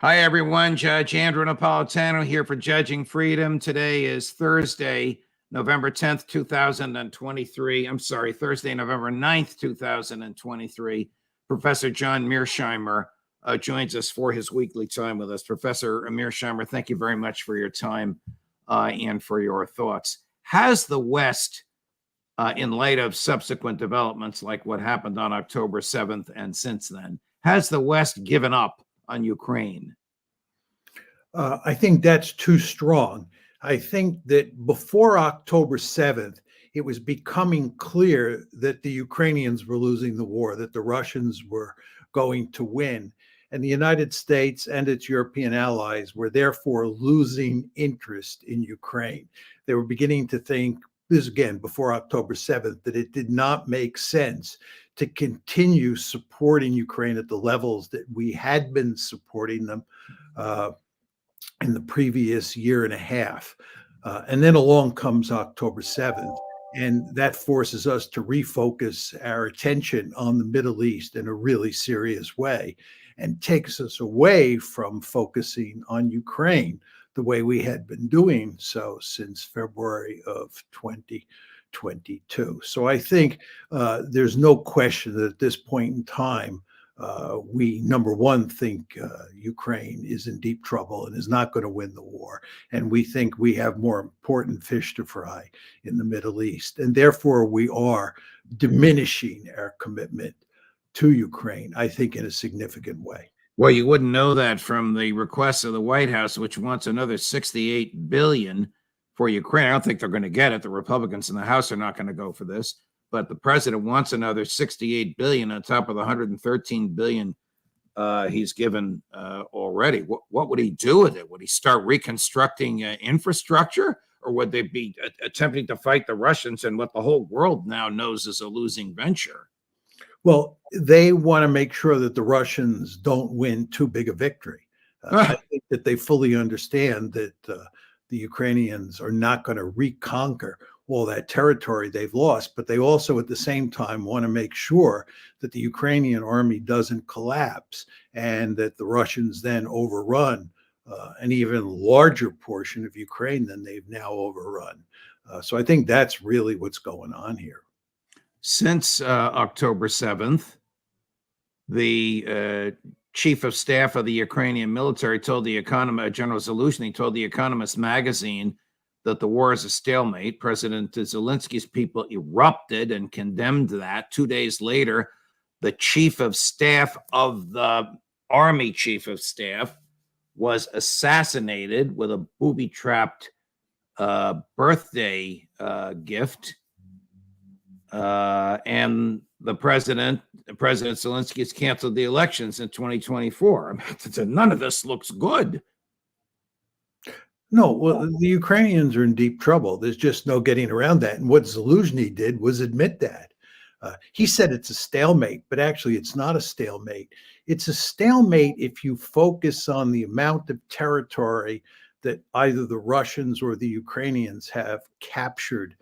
Hi, everyone. Judge Andrew Napolitano here for Judging Freedom. Today is Thursday, November 10th, 2023. I'm sorry, Thursday, November 9th, 2023. Professor John Mearsheimer joins us for his weekly time with us. Professor Mearsheimer, thank you very much for your time and for your thoughts. Has the West, in light of subsequent developments like what happened on October 7th and since then, has the West given up on Ukraine? I think that's too strong. I think that before October 7th, it was becoming clear that the Ukrainians were losing the war, that the Russians were going to win. And the United States and its European allies were therefore losing interest in Ukraine. They were beginning to think, this again, before October 7th, that it did not make sense to continue supporting Ukraine at the levels that we had been supporting them in the previous year and a half. And then along comes October 7th, and that forces us to refocus our attention on the Middle East in a really serious way and takes us away from focusing on Ukraine the way we had been doing so since February of 2022. So I think there's no question that at this point in time, we, number one, think Ukraine is in deep trouble and is not going to win the war. And we think we have more important fish to fry in the Middle East. And therefore, we are diminishing our commitment to Ukraine, I think, in a significant way. Well, you wouldn't know that from the request of the White House, which wants another $68 billion for Ukraine. I don't think they're going to get it. The Republicans in the House are not going to go for this. But the president wants another $68 billion on top of the $113 billion he's given already. What would he do with it? Would he start reconstructing infrastructure, or would they be attempting to fight the Russians in what the whole world now knows is a losing venture? Well, they want to make sure that the Russians don't win too big a victory. I think that they fully understand that the Ukrainians are not going to reconquer all that territory they've lost, but they also at the same time want to make sure that the Ukrainian army doesn't collapse and that the Russians then overrun an even larger portion of Ukraine than they've now overrun. So I think that's really what's going on here. Since October 7th, the chief of staff of the Ukrainian military told the Economist, General Zaluzhny told the Economist magazine that the war is a stalemate. President Zelensky's people erupted and condemned that. 2 days later, the chief of staff of the army chief of staff was assassinated with a booby-trapped birthday gift. And the President Zelensky has canceled the elections in 2024. None of this looks good. No, well, the Ukrainians are in deep trouble. There's just no getting around that. And what Zaluzhny did was admit that. He said it's a stalemate, but actually it's not a stalemate. It's a stalemate if you focus on the amount of territory that either the Russians or the Ukrainians have captured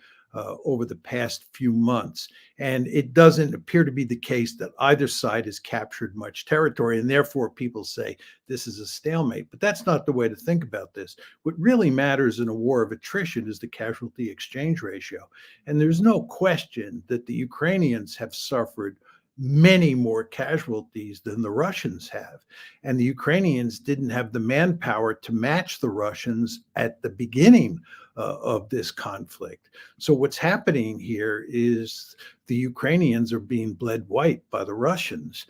over the past few months. And it doesn't appear to be the case that either side has captured much territory, and therefore people say this is a stalemate. But that's not the way to think about this. What really matters in a war of attrition is the casualty exchange ratio. And there's no question that the Ukrainians have suffered many more casualties than the Russians have. And the Ukrainians didn't have the manpower to match the Russians at the beginning of this conflict. So what's happening here is the Ukrainians are being bled white by the Russians.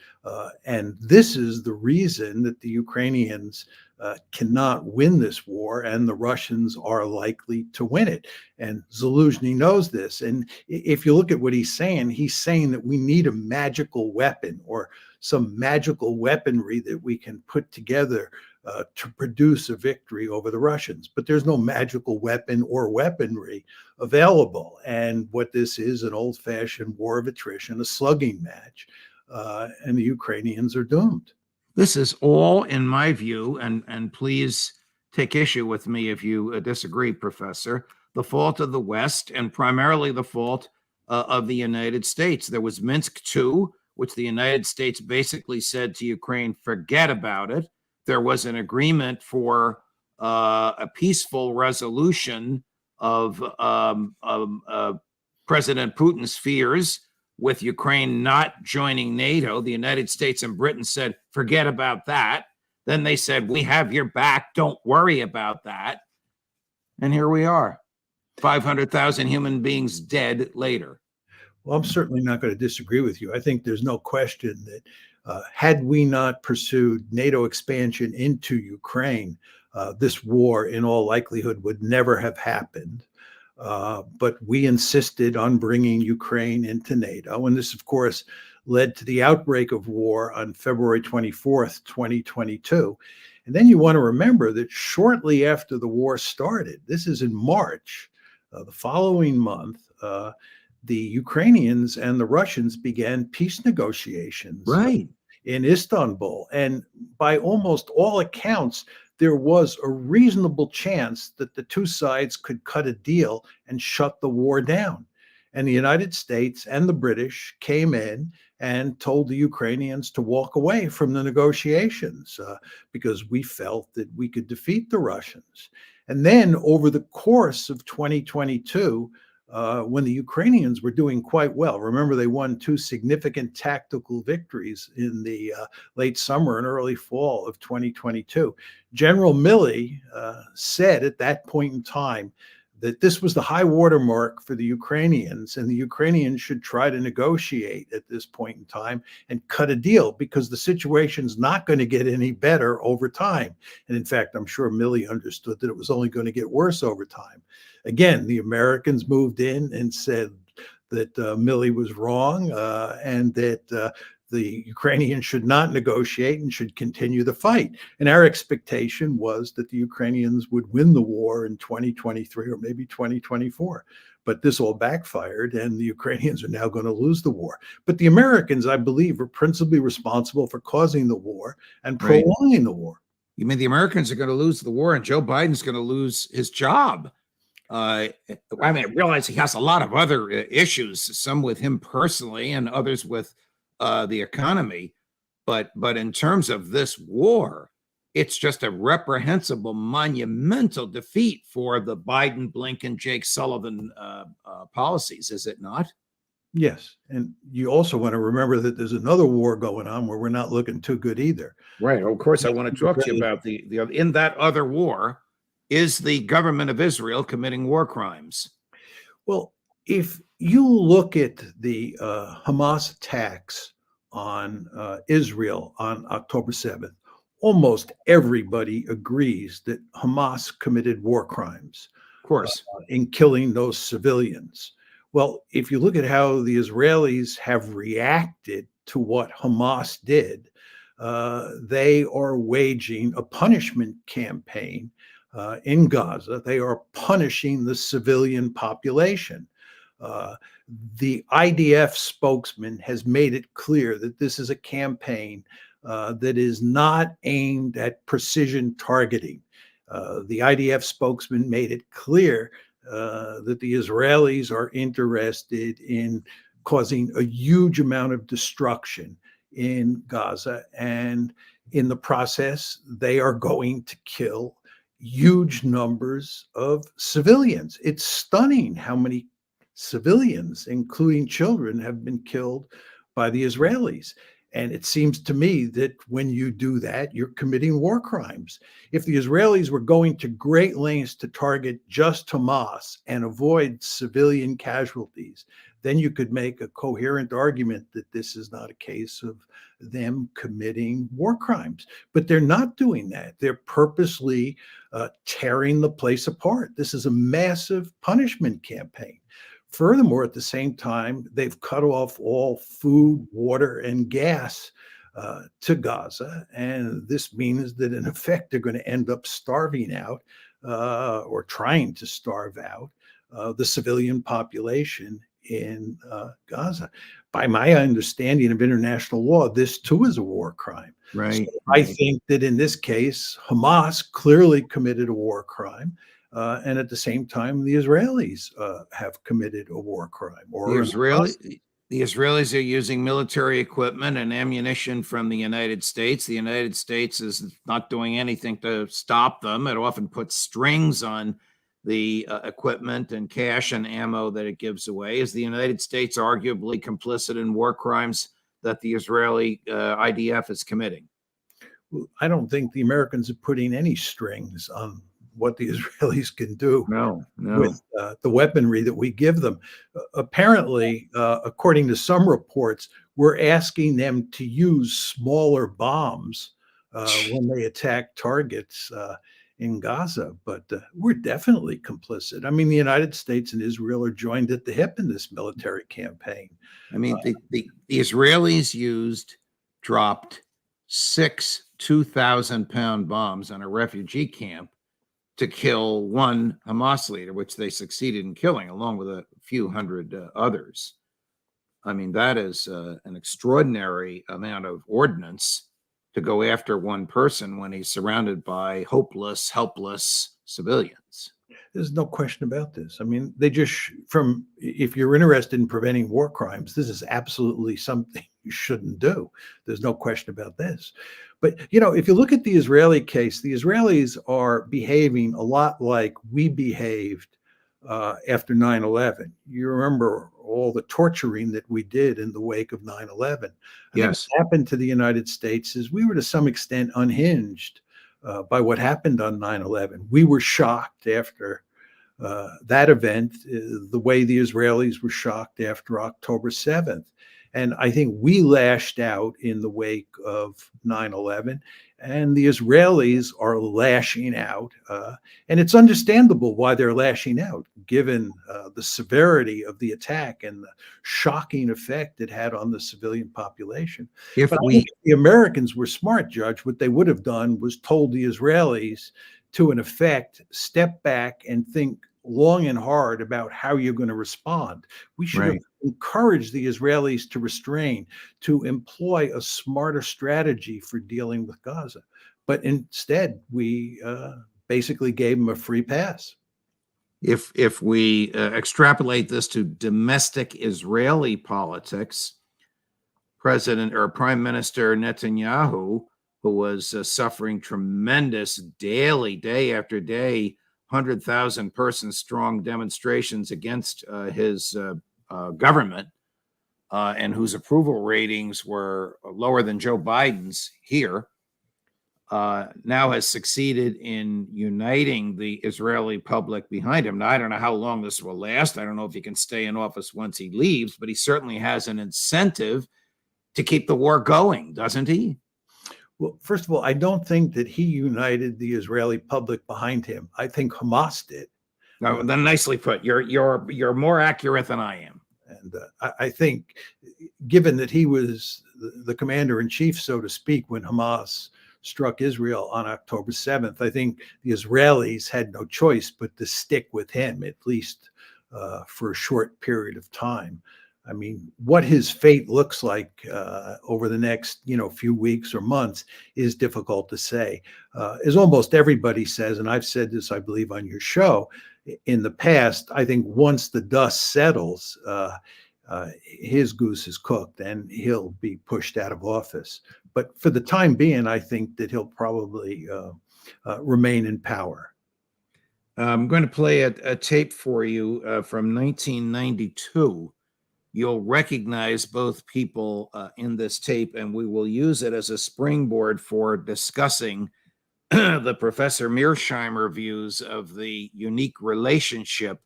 And this is the reason that the Ukrainians cannot win this war, and the Russians are likely to win it. And Zaluzhny knows this. And if you look at what he's saying that we need a magical weapon or some magical weaponry that we can put together to produce a victory over the Russians. But there's no magical weapon or weaponry available. And what this is, an old-fashioned war of attrition, a slugging match, and the Ukrainians are doomed. This is all, in my view, and please take issue with me if you disagree, Professor, the fault of the West, and primarily the fault of the United States. There was Minsk II, which the United States basically said to Ukraine, forget about it. there was an agreement for a peaceful resolution of President Putin's fears with Ukraine not joining NATO. The United States and Britain said, forget about that. Then they said, we have your back. Don't worry about that. And here we are, 500,000 human beings dead later. Well, I'm certainly not going to disagree with you. I think there's no question that had we not pursued NATO expansion into Ukraine, this war in all likelihood would never have happened. But we insisted on bringing Ukraine into NATO. And this, of course, led to the outbreak of war on February 24th, 2022. And then you want to remember that shortly after the war started, this is in March, the following month, the Ukrainians and the Russians began peace negotiations in Istanbul. And by almost all accounts, there was a reasonable chance that the two sides could cut a deal and shut the war down. And the United States and the British came in and told the Ukrainians to walk away from the negotiations because we felt that we could defeat the Russians. And then over the course of 2022, when the Ukrainians were doing quite well, remember they won two significant tactical victories in the late summer and early fall of 2022. General Milley said at that point in time that this was the high watermark for the Ukrainians, and the Ukrainians should try to negotiate at this point in time and cut a deal because the situation's not going to get any better over time. And in fact, I'm sure Milley understood that it was only going to get worse over time. Again, the Americans moved in and said that Milley was wrong and that the Ukrainians should not negotiate and should continue the fight. And our expectation was that the Ukrainians would win the war in 2023 or maybe 2024. But this all backfired, and the Ukrainians are now going to lose the war. But the Americans, I believe, are principally responsible for causing the war and prolonging the war. You mean the Americans are going to lose the war and Joe Biden's going to lose his job? I mean, I realize he has a lot of other issues, some with him personally and others with the economy. But in terms of this war, it's just a reprehensible, monumental defeat for the Biden, Blinken, Jake Sullivan policies, is it not? Yes. And you also want to remember that there's another war going on where we're not looking too good either. Right. Of course, I want to talk to you about the in that other war. Is the government of Israel committing war crimes? Well, if you look at the Hamas attacks on Israel on October 7th, almost everybody agrees that Hamas committed war crimes. Of course. In killing those civilians. Well, if you look at how the Israelis have reacted to what Hamas did, they are waging a punishment campaign in Gaza. They are punishing the civilian population. The IDF spokesman has made it clear that this is a campaign that is not aimed at precision targeting. The IDF spokesman made it clear that the Israelis are interested in causing a huge amount of destruction in Gaza. And in the process, they are going to kill huge numbers of civilians. It's stunning how many civilians, including children, have been killed by the Israelis. And it seems to me that when you do that, you're committing war crimes. If the Israelis were going to great lengths to target just Hamas and avoid civilian casualties, then you could make a coherent argument that this is not a case of them committing war crimes. But they're not doing that. They're purposely tearing the place apart. This is a massive punishment campaign. Furthermore, at the same time, they've cut off all food, water, and gas to Gaza. And this means that, in effect, they're going to end up starving out or trying to starve out the civilian population in Gaza. By my understanding of international law, this too is a war crime. Right. So I think that in this case, Hamas clearly committed a war crime. And at the same time, the Israelis have committed a war crime. Or The Israelis are using military equipment and ammunition from the United States. The United States is not doing anything to stop them. It often puts strings on the equipment and cash and ammo that it gives away. Is the United States arguably complicit in war crimes that the Israeli IDF is committing? Well, I don't think the Americans are putting any strings on what the Israelis can do No. with the weaponry that we give them. Apparently, according to some reports, we're asking them to use smaller bombs when they attack targets in Gaza, but we're definitely complicit. I mean, the United States and Israel are joined at the hip in this military campaign. I mean, the Israelis dropped 6 2,000-pound bombs on a refugee camp to kill one Hamas leader, which they succeeded in killing, along with a few hundred others. I mean, that is an extraordinary amount of ordnance to go after one person when he's surrounded by hopeless, helpless civilians. There's no question about this. I mean, if you're interested in preventing war crimes, this is absolutely something you shouldn't do. There's no question about this. But, if you look at the Israeli case, the Israelis are behaving a lot like we behaved after 9/11. You remember all the torturing that we did in the wake of 9/11. Yes. What happened to the United States is we were to some extent unhinged by what happened on 9/11. We were shocked after that event, the way the Israelis were shocked after October 7th. And I think we lashed out in the wake of 9/11, and the Israelis are lashing out. And it's understandable why they're lashing out, given the severity of the attack and the shocking effect it had on the civilian population. But I think if the Americans were smart, Judge, what they would have done was told the Israelis to, in effect, step back and think long and hard about how you're going to respond. We should have encouraged the Israelis to restrain, to employ a smarter strategy for dealing with Gaza. But instead, we basically gave them a free pass. If we extrapolate this to domestic Israeli politics, President or Prime Minister Netanyahu, who was suffering tremendous daily, day after day, 100,000 person strong demonstrations against his government, and whose approval ratings were lower than Joe Biden's here, now has succeeded in uniting the Israeli public behind him. Now, I don't know how long this will last. I don't know if he can stay in office once he leaves, but he certainly has an incentive to keep the war going, doesn't he? Well, first of all, I don't think that he united the Israeli public behind him. I think Hamas did. No, then nicely put. You're more accurate than I am. And I think, given that he was the commander in chief, so to speak, when Hamas struck Israel on October 7th, I think the Israelis had no choice but to stick with him, at least for a short period of time. I mean, what his fate looks like over the next, few weeks or months is difficult to say. As almost everybody says, and I've said this, I believe, on your show in the past, I think once the dust settles, his goose is cooked and he'll be pushed out of office. But for the time being, I think that he'll probably remain in power. I'm going to play a tape for you from 1992. You'll recognize both people in this tape, and we will use it as a springboard for discussing the Professor Mearsheimer views of the unique relationship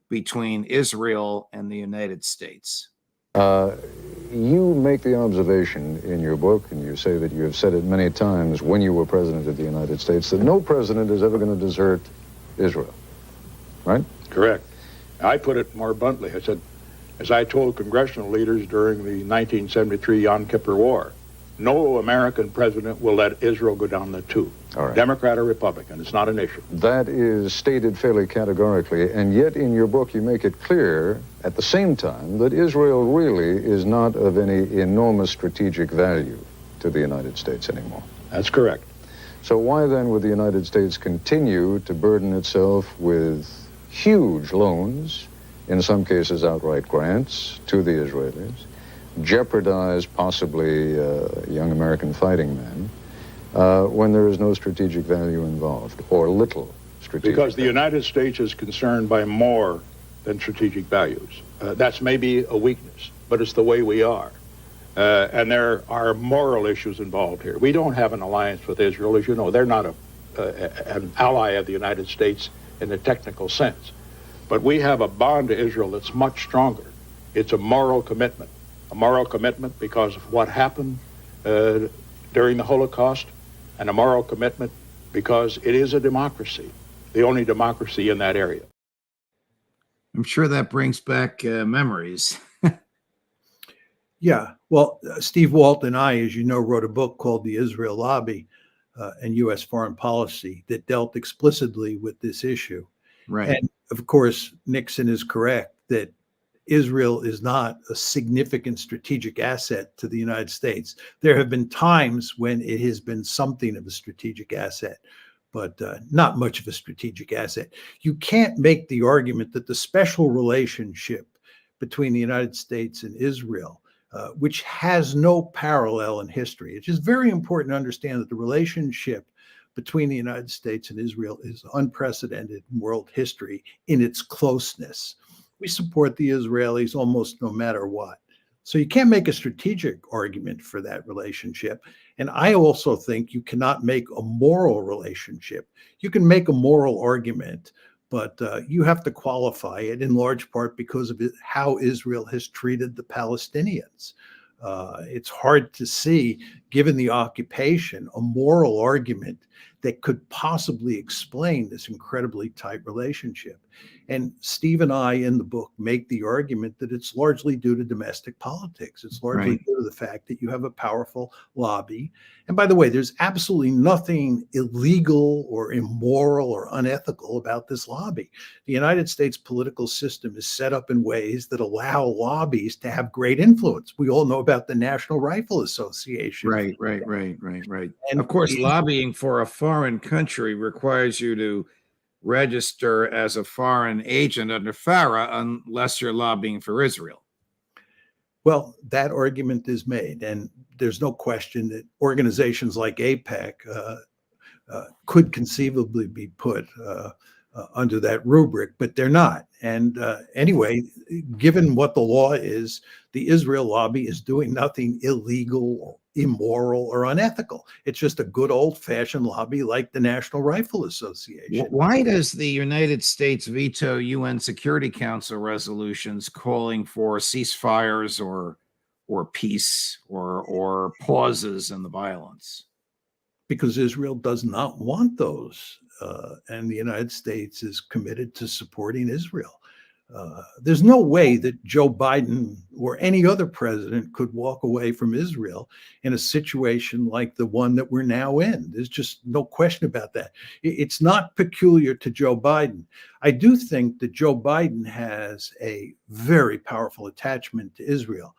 between Israel and the United States. You make the observation in your book, and you say that you have said it many times when you were president of the United States, that no president is ever going to desert Israel, right? Correct. I put it more bluntly. I said, as I told congressional leaders during the 1973 Yom Kippur War, no American president will let Israel go down the tube. All right. Democrat or Republican, it's not an issue. That is stated fairly categorically, and yet in your book you make it clear at the same time that Israel really is not of any enormous strategic value to the United States anymore. That's correct. So why then would the United States continue to burden itself with huge loans in some cases outright grants to the Israelis, jeopardize possibly young American fighting men when there is no strategic value involved, or little strategic Because the value. United States is concerned by more than strategic values. That's maybe a weakness, but it's the way we are. And there are moral issues involved here. We don't have an alliance with Israel. As you know, they're not an ally of the United States in the technical sense. But we have a bond to Israel that's much stronger. It's a moral commitment because of what happened during the Holocaust, and a moral commitment because it is a democracy, the only democracy in that area. I'm sure that brings back memories. Yeah. Well, Steve Walt and I, as you know, wrote a book called The Israel Lobby and U.S. Foreign Policy that dealt explicitly with this issue. Right. And of course, Nixon is correct that Israel is not a significant strategic asset to the United States. There have been times when it has been something of a strategic asset, but not much of a strategic asset. You can't make the argument that the special relationship between the United States and Israel, which has no parallel in history. It's just very important to understand that the relationship between the United States and Israel is unprecedented in world history in its closeness. We support the Israelis almost no matter what. So you can't make a strategic argument for that relationship. And I also think you cannot make a moral relationship. You can make a moral argument, but you have to qualify it in large part because of how Israel has treated the Palestinians. It's hard to see, given the occupation, a moral argument that could possibly explain this incredibly tight relationship. And Steve and I in the book make the argument that it's largely due to domestic politics. It's largely Right. due to the fact that you have a powerful lobby. And by the way, there's absolutely nothing illegal or immoral or unethical about this lobby. The United States political system is set up in ways that allow lobbies to have great influence. We all know about the National Rifle Association. Right. And Of course, lobbying for a foreign country requires you to register as a foreign agent under FARA unless you're lobbying for Israel. well, that argument is made, and there's no question that organizations like AIPAC could conceivably be put under that rubric, but they're not. And anyway, given what the law is, the Israel lobby is doing nothing illegal or immoral or unethical. It's just a good old-fashioned lobby like the National Rifle Association. Why does the United States veto UN Security Council resolutions calling for ceasefires or peace or pauses in the violence? Because Israel does not want those. And the United States is committed to supporting Israel. There's no way that Joe Biden or any other president could walk away from Israel in a situation like the one that we're now in. There's just no question about that. It's not peculiar to Joe Biden. I do think that Joe Biden has a very powerful attachment to Israel.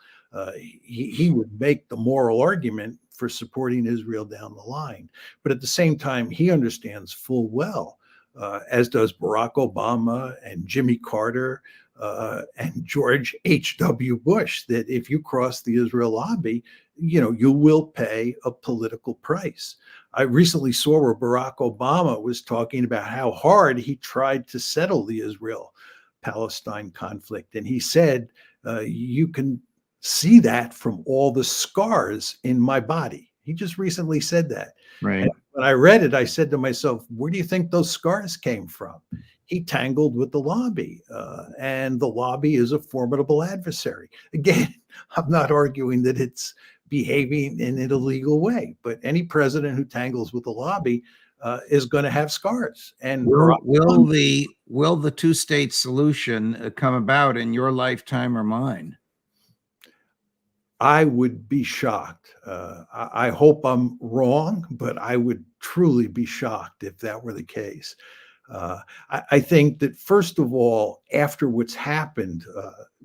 He would make the moral argument for supporting Israel down the line. But at the same time, he understands full well, as does Barack Obama and Jimmy Carter and George H.W. Bush, that if you cross the Israel lobby, you will pay a political price. I recently saw where Barack Obama was talking about how hard he tried to settle the Israel-Palestine conflict. And he said, you can see that from all the scars in my body. He just recently said that. Right. And when I read it, I said to myself, where do you think those scars came from? He tangled with the lobby, and the lobby is a formidable adversary. Again, I'm not arguing that it's behaving in an illegal way, but any president who tangles with the lobby is going to have scars. And will the two-state solution come about in your lifetime or mine? I would be shocked. I hope I'm wrong, but I would truly be shocked if that were the case. I think that, first of all, after what's happened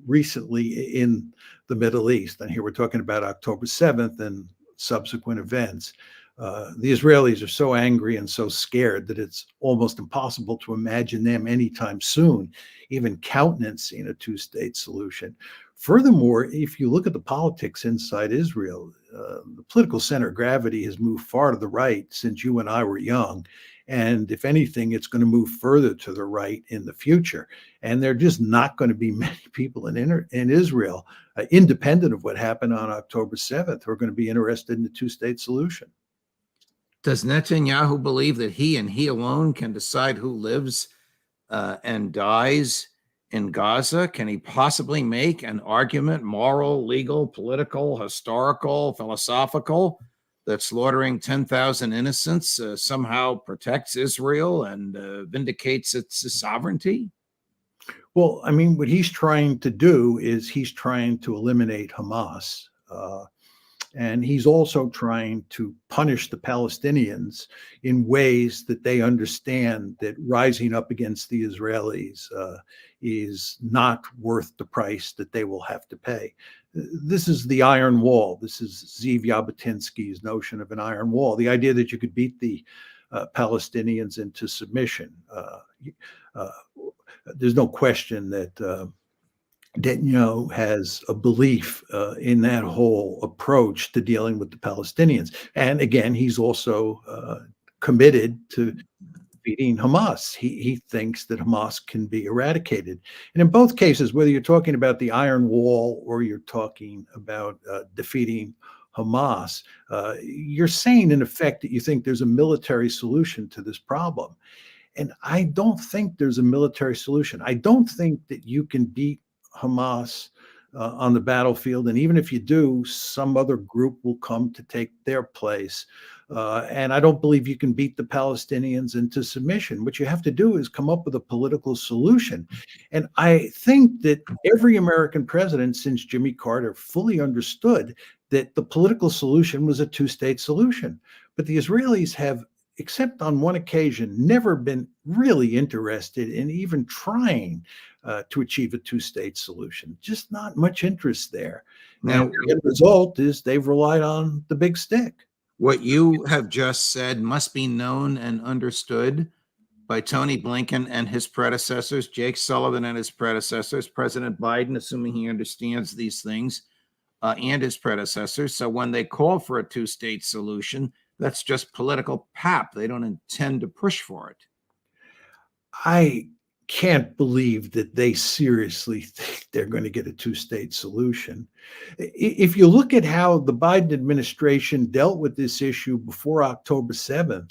recently in the Middle East, and here we're talking about October 7th and subsequent events, The Israelis are so angry and so scared that it's almost impossible to imagine them anytime soon even countenancing a two-state solution. Furthermore, if you look at the politics inside Israel, the political center of gravity has moved far to the right since you and I were young. And if anything, it's going to move further to the right in the future. And there are just not going to be many people in Israel, independent of what happened on October 7th, who are going to be interested in the two-state solution. Does Netanyahu believe that he and he alone can decide who lives and dies in Gaza? Can he possibly make an argument, moral, legal, political, historical, philosophical, that slaughtering 10,000 innocents somehow protects Israel and vindicates its sovereignty? Well, I mean, what he's trying to do is he's trying to eliminate Hamas. And he's also trying to punish the Palestinians in ways that they understand that rising up against the Israelis is not worth the price that they will have to pay. This is the iron wall. This is Zeev Jabotinsky's notion of an iron wall, the idea that you could beat the Palestinians into submission. There's no question that Netanyahu has a belief in that whole approach to dealing with the Palestinians. And again, he's also committed to defeating Hamas. He thinks that Hamas can be eradicated. And in both cases, whether you're talking about the Iron Wall or you're talking about defeating Hamas, you're saying in effect that you think there's a military solution to this problem. And I don't think there's a military solution. I don't think that you can beat Hamas on the battlefield. And even if you do, some other group will come to take their place. And I don't believe you can beat the Palestinians into submission. What you have to do is come up with a political solution. And I think that every American president since Jimmy Carter fully understood that the political solution was a two-state solution. But the Israelis have, except on one occasion, never been really interested in even trying to achieve a two-state solution. Just not much interest there. Now, And the end result is they've relied on the big stick. what you have just said must be known and understood by Tony Blinken and his predecessors, Jake Sullivan and his predecessors, President Biden, assuming he understands these things, and his predecessors. So when they call for a two-state solution, that's just political pap. They don't intend to push for it. I can't believe that they seriously think they're going to get a two-state solution. If you look at how the Biden administration dealt with this issue before October 7th,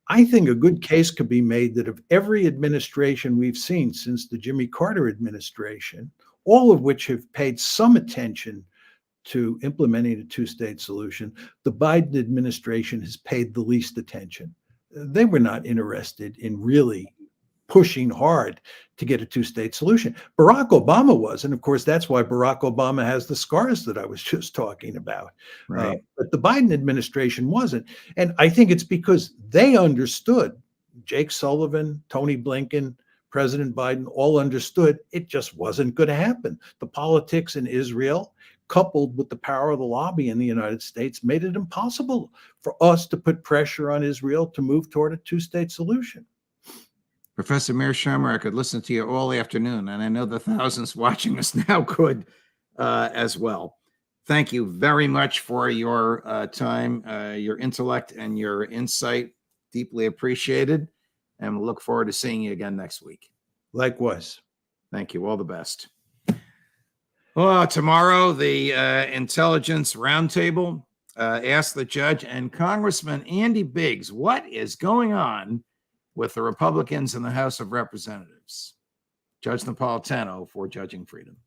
I think a good case could be made that of every administration we've seen since the Jimmy Carter administration, all of which have paid some attention to implementing a two-state solution, the Biden administration has paid the least attention. They were not interested in really pushing hard to get a two-state solution. Barack Obama was, and of course, that's why Barack Obama has the scars that I was just talking about. Right. But the Biden administration wasn't. And I think it's because they understood, Jake Sullivan, Tony Blinken, President Biden, all understood it just wasn't going to happen. The politics in Israel, coupled with the power of the lobby in the United States, made it impossible for us to put pressure on Israel to move toward a two-state solution. Professor Mearsheimer, I could listen to you all afternoon, and I know the thousands watching us now could as well. Thank you very much for your time, your intellect, and your insight. Deeply appreciated, and we'll look forward to seeing you again next week. Likewise. Thank you. All the best. Well, tomorrow, the Intelligence Roundtable asked the judge and Congressman Andy Biggs what is going on with the Republicans in the House of Representatives. Judge Napolitano for Judging Freedom.